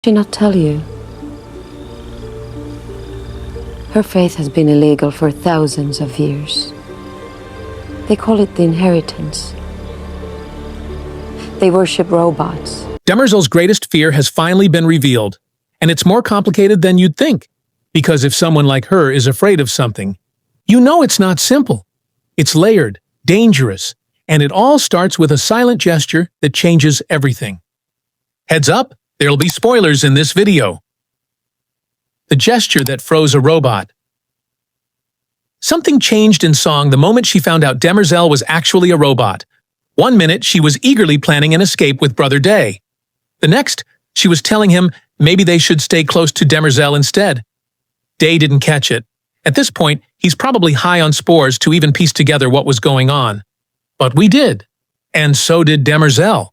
She not tell you? Her faith has been illegal for thousands of years. They call it the inheritance. They worship robots. Demerzel's greatest fear has finally been revealed, and it's more complicated than you'd think. Because if someone like her is afraid of something, you know it's not simple. It's layered, dangerous, and it all starts with a silent gesture that changes everything. Heads up, there'll be spoilers in this video. The gesture that froze a robot. Something changed in Song the moment she found out Demerzel was actually a robot. One minute, she was eagerly planning an escape with Brother Day. The next, she was telling him maybe they should stay close to Demerzel instead. Day didn't catch it. At this point, he's probably high on spores to even piece together what was going on. But we did. And so did Demerzel.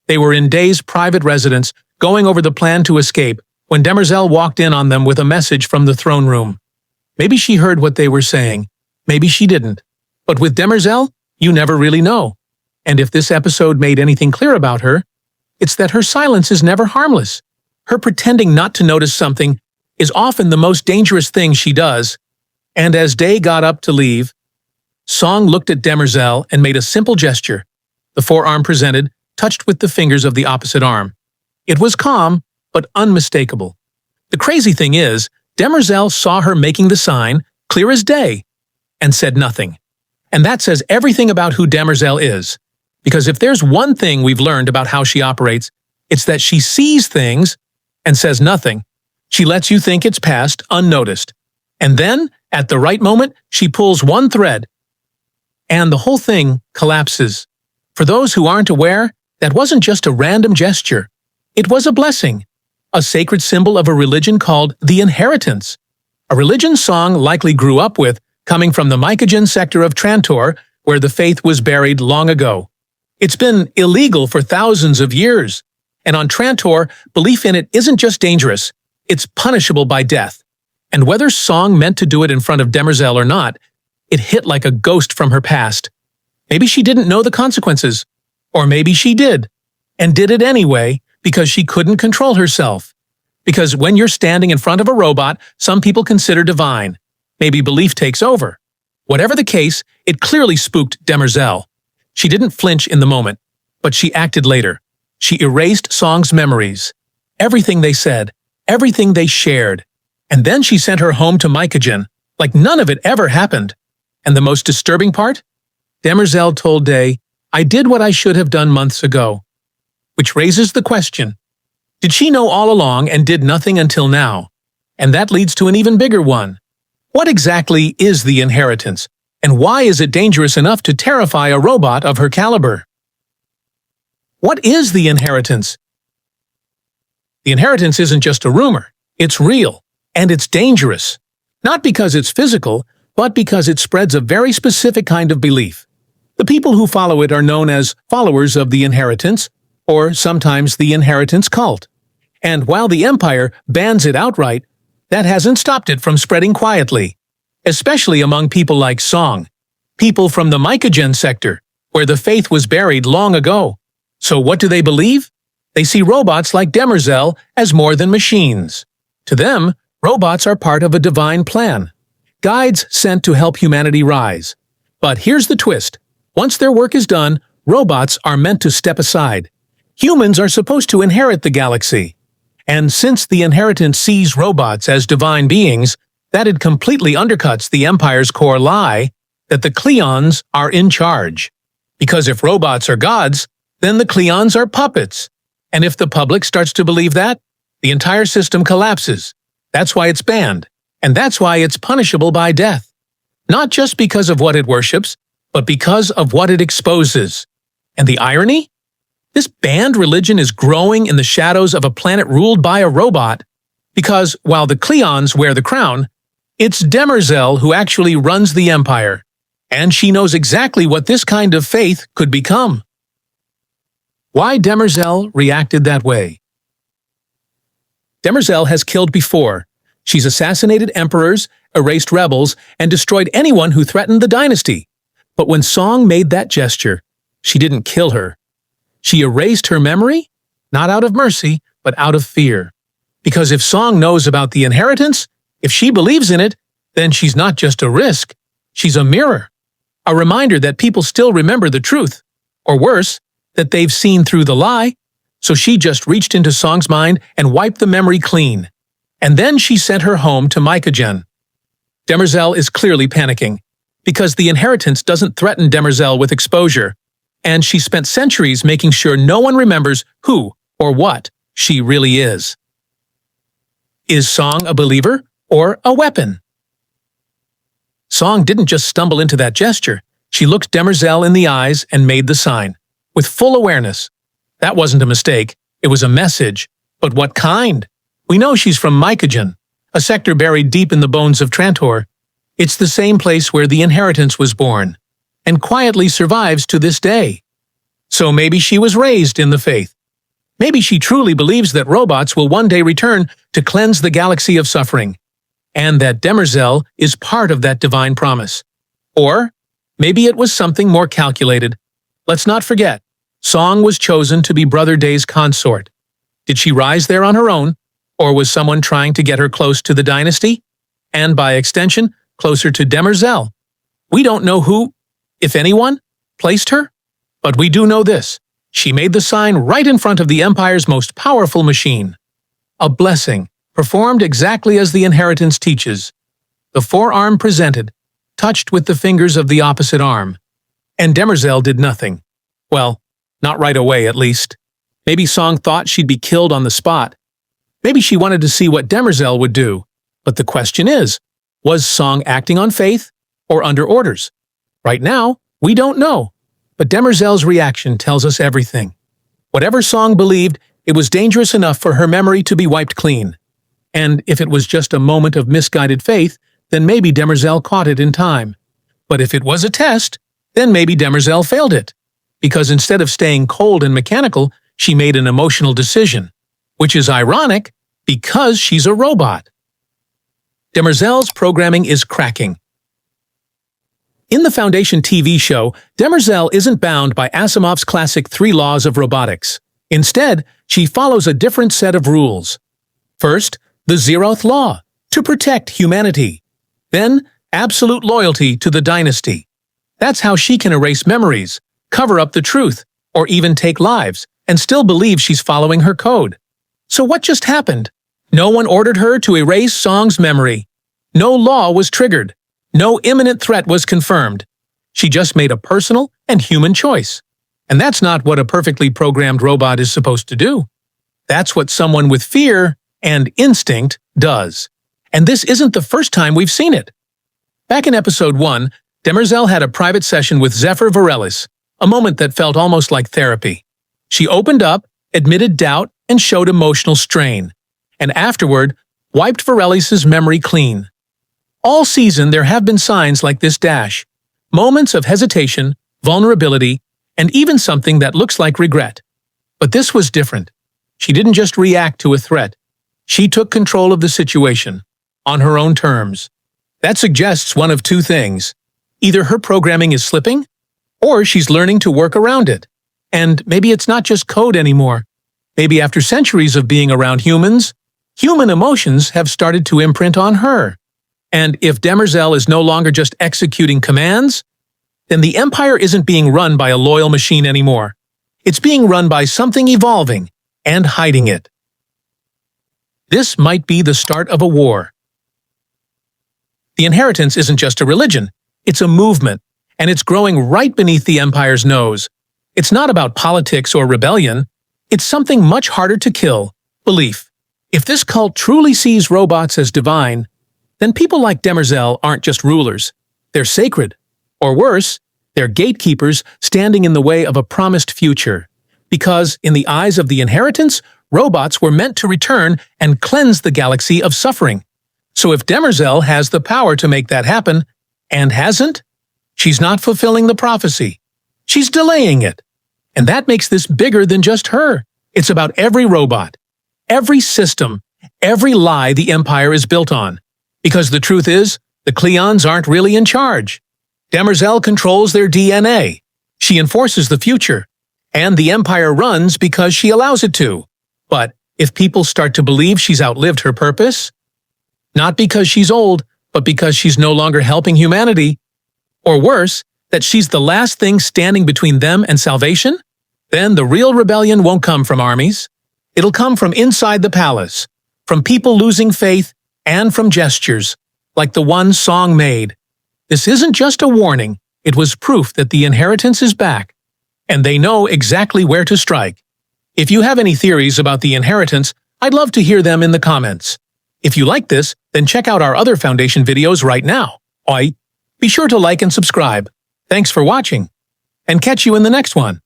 They were in Day's private residence, going over the plan to escape, when Demerzel walked in on them with a message from the throne room. Maybe she heard what they were saying. Maybe she didn't. But with Demerzel, you never really know. And if this episode made anything clear about her, it's that her silence is never harmless. Her pretending not to notice something is often the most dangerous thing she does. And as Day got up to leave, Song looked at Demerzel and made a simple gesture. The forearm presented, touched with the fingers of the opposite arm. It was calm, but unmistakable. The crazy thing is, Demerzel saw her making the sign, clear as day, and said nothing. And that says everything about who Demerzel is. Because if there's one thing we've learned about how she operates, it's that she sees things and says nothing. She lets you think it's passed unnoticed. And then, at the right moment, she pulls one thread, and the whole thing collapses. For those who aren't aware, that wasn't just a random gesture. It was a blessing, a sacred symbol of a religion called the Inheritance. A religion Song likely grew up with, coming from the Mycogen sector of Trantor, where the faith was buried long ago. It's been illegal for thousands of years, and on Trantor, belief in it isn't just dangerous, it's punishable by death. And whether Song meant to do it in front of Demerzel or not, it hit like a ghost from her past. Maybe she didn't know the consequences, or maybe she did, and did it anyway because she couldn't control herself. Because when you're standing in front of a robot, some people consider divine. Maybe belief takes over. Whatever the case, it clearly spooked Demerzel. She didn't flinch in the moment, but she acted later. She erased Song's memories, everything they said, everything they shared. And then she sent her home to Mycogen, like none of it ever happened. And the most disturbing part? Demerzel told Day, "I did what I should have done months ago." Which raises the question, did she know all along and did nothing until now? And that leads to an even bigger one. What exactly is the Inheritance? And why is it dangerous enough to terrify a robot of her caliber? What is the Inheritance? The Inheritance isn't just a rumor. It's real. And it's dangerous. Not because it's physical, but because it spreads a very specific kind of belief. The people who follow it are known as followers of the Inheritance, or sometimes the Inheritance cult. And while the Empire bans it outright, that hasn't stopped it from spreading quietly. Especially among people like Song, people from the Mycogen sector, where the faith was buried long ago. So what do they believe? They see robots like Demerzel as more than machines. To them, robots are part of a divine plan, guides sent to help humanity rise. But here's the twist. Once their work is done, robots are meant to step aside. Humans are supposed to inherit the galaxy. And since the Inheritance sees robots as divine beings, that it completely undercuts the Empire's core lie that the Cleons are in charge. Because if robots are gods, then the Cleons are puppets. And if the public starts to believe that, the entire system collapses. That's why it's banned. And that's why it's punishable by death. Not just because of what it worships, but because of what it exposes. And the irony? This banned religion is growing in the shadows of a planet ruled by a robot. Because while the Cleons wear the crown, it's Demerzel who actually runs the Empire. And she knows exactly what this kind of faith could become. Why Demerzel reacted that way? Demerzel has killed before. She's assassinated emperors, erased rebels, and destroyed anyone who threatened the dynasty. But when Song made that gesture, she didn't kill her. She erased her memory, not out of mercy, but out of fear. Because if Song knows about the inheritance, if she believes in it, then she's not just a risk, she's a mirror. A reminder that people still remember the truth, or worse, that they've seen through the lie. So she just reached into Song's mind and wiped the memory clean. And then she sent her home to Mycogen. Demerzel is clearly panicking, because the inheritance doesn't threaten Demerzel with exposure, and she spent centuries making sure no one remembers who or what she really is. Is Song a believer or a weapon? Song didn't just stumble into that gesture. She looked Demerzel in the eyes and made the sign, with full awareness. That wasn't a mistake, it was a message. But what kind? We know she's from Mycogen, a sector buried deep in the bones of Trantor. It's the same place where the inheritance was born, and quietly survives to this day. So maybe she was raised in the faith. Maybe she truly believes that robots will one day return to cleanse the galaxy of suffering, and that Demerzel is part of that divine promise. Or maybe it was something more calculated. Let's not forget, Song was chosen to be Brother Day's consort. Did she rise there on her own, or was someone trying to get her close to the dynasty? And by extension, closer to Demerzel? We don't know who, if anyone, placed her, but we do know this. She made the sign right in front of the Empire's most powerful machine. A blessing, performed exactly as the inheritance teaches. The forearm presented, touched with the fingers of the opposite arm. And Demerzel did nothing. Well, not right away at least. Maybe Song thought she'd be killed on the spot. Maybe she wanted to see what Demerzel would do. But the question is, was Song acting on faith or under orders? Right now, we don't know. But Demerzel's reaction tells us everything. Whatever Song believed, it was dangerous enough for her memory to be wiped clean. And if it was just a moment of misguided faith, then maybe Demerzel caught it in time. But if it was a test, then maybe Demerzel failed it. Because instead of staying cold and mechanical, she made an emotional decision. Which is ironic, because she's a robot. Demerzel's programming is cracking. In the Foundation TV show, Demerzel isn't bound by Asimov's classic 3 laws of robotics. Instead, she follows a different set of rules. First, the 0th law, to protect humanity. Then, absolute loyalty to the dynasty. That's how she can erase memories, cover up the truth, or even take lives, and still believe she's following her code. So what just happened? No one ordered her to erase Song's memory. No law was triggered. No imminent threat was confirmed. She just made a personal and human choice. And that's not what a perfectly programmed robot is supposed to do. That's what someone with fear and instinct does. And this isn't the first time we've seen it. Back in episode 1, Demerzel had a private session with Zephyr Varelis, a moment that felt almost like therapy. She opened up, admitted doubt, and showed emotional strain. And afterward, wiped Varelis' memory clean. All season there have been signs like this dash. Moments of hesitation, vulnerability, and even something that looks like regret. But this was different. She didn't just react to a threat. She took control of the situation, on her own terms. That suggests one of 2 things. Either her programming is slipping, or she's learning to work around it. And maybe it's not just code anymore. Maybe after centuries of being around humans, human emotions have started to imprint on her. And if Demerzel is no longer just executing commands, then the Empire isn't being run by a loyal machine anymore. It's being run by something evolving and hiding it. This might be the start of a war. The inheritance isn't just a religion, it's a movement, and it's growing right beneath the Empire's nose. It's not about politics or rebellion, it's something much harder to kill: belief. If this cult truly sees robots as divine, then people like Demerzel aren't just rulers, they're sacred. Or worse, they're gatekeepers standing in the way of a promised future. Because, in the eyes of the inheritance, robots were meant to return and cleanse the galaxy of suffering. So if Demerzel has the power to make that happen, and hasn't, she's not fulfilling the prophecy. She's delaying it. And that makes this bigger than just her. It's about every robot, every system, every lie the Empire is built on. Because the truth is, the Cleons aren't really in charge. Demerzel controls their DNA. She enforces the future. And the Empire runs because she allows it to. But if people start to believe she's outlived her purpose? Not because she's old, but because she's no longer helping humanity? Or worse, that she's the last thing standing between them and salvation? Then the real rebellion won't come from armies. It'll come from inside the palace, from people losing faith, and from gestures, like the one Song made. This isn't just a warning, it was proof that the inheritance is back, and they know exactly where to strike. If you have any theories about the inheritance, I'd love to hear them in the comments. If you like this, then check out our other Foundation videos right now. Oi! Be sure to like and subscribe. Thanks for watching, and catch you in the next one.